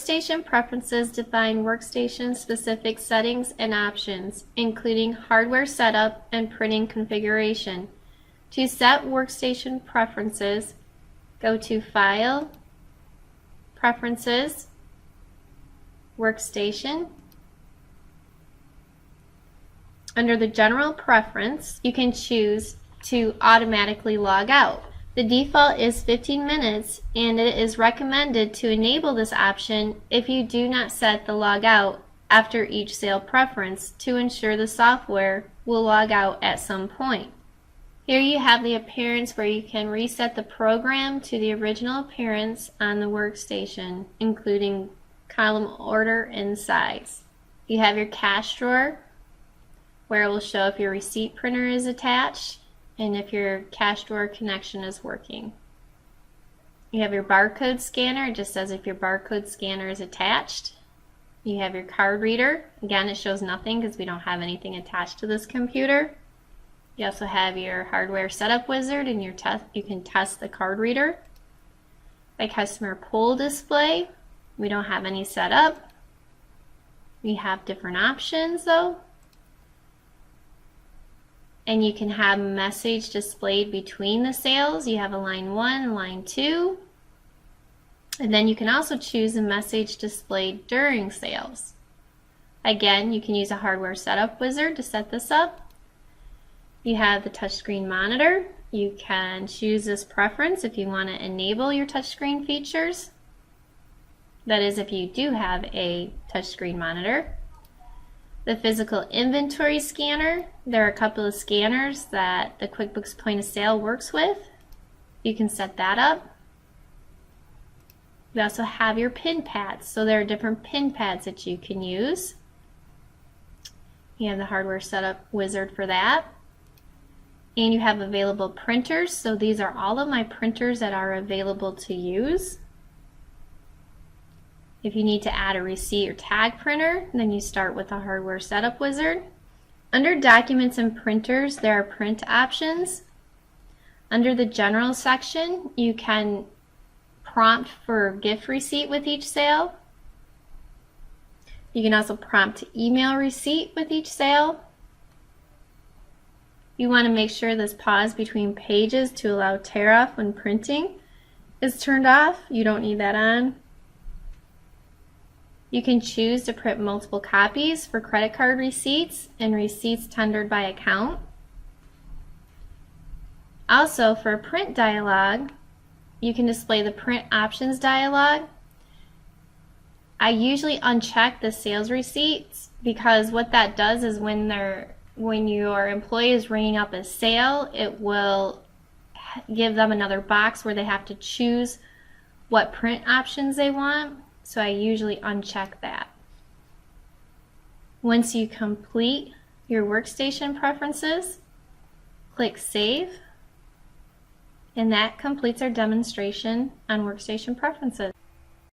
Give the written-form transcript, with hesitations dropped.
Workstation Preferences define workstation-specific settings and options, including hardware setup and printing configuration. To set Workstation Preferences, go to File, Preferences, Workstation. Under the General Preference, you can choose to automatically log out. The default is 15 minutes, and it is recommended to enable this option if you do not set the log out after each sale preference to ensure the software will log out at some point. Here you have the appearance where you can reset the program to the original appearance on the workstation, including column order and size. You have your cash drawer where it will show if your receipt printer is attached and if your cash drawer connection is working. You have your barcode scanner. It just says if your barcode scanner is attached. You have your card reader. Again, it shows nothing because we don't have anything attached to this computer. You also have your hardware setup wizard and you can test the card reader. By customer pull display, we don't have any set up. We have different options though. And you can have a message displayed between the sales. You have a line 1, line 2. And then you can also choose a message displayed during sales. Again, you can use a hardware setup wizard to set this up. You have the touchscreen monitor. You can choose this preference if you want to enable your touchscreen features. That is, if you do have a touchscreen monitor. The physical inventory scanner. There are a couple of scanners that the QuickBooks Point of Sale works with. You can set that up. You also have your pin pads. So there are different pin pads that you can use. You have the hardware setup wizard for that. And you have available printers. So these are all of my printers that are available to use. If you need to add a receipt or tag printer, then you start with the hardware setup wizard. Under documents and printers, there are print options. Under the general section, you can prompt for gift receipt with each sale. You can also prompt to email receipt with each sale. You want to make sure this pause between pages to allow tear off when printing is turned off. You don't need that on. You can choose to print multiple copies for credit card receipts and receipts tendered by account. Also, for a print dialog, you can display the print options dialog. I usually uncheck the sales receipts because what that does is when your employee is ringing up a sale, it will give them another box where they have to choose what print options they want. So I usually uncheck that. Once you complete your workstation preferences, click Save, and that completes our demonstration on workstation preferences.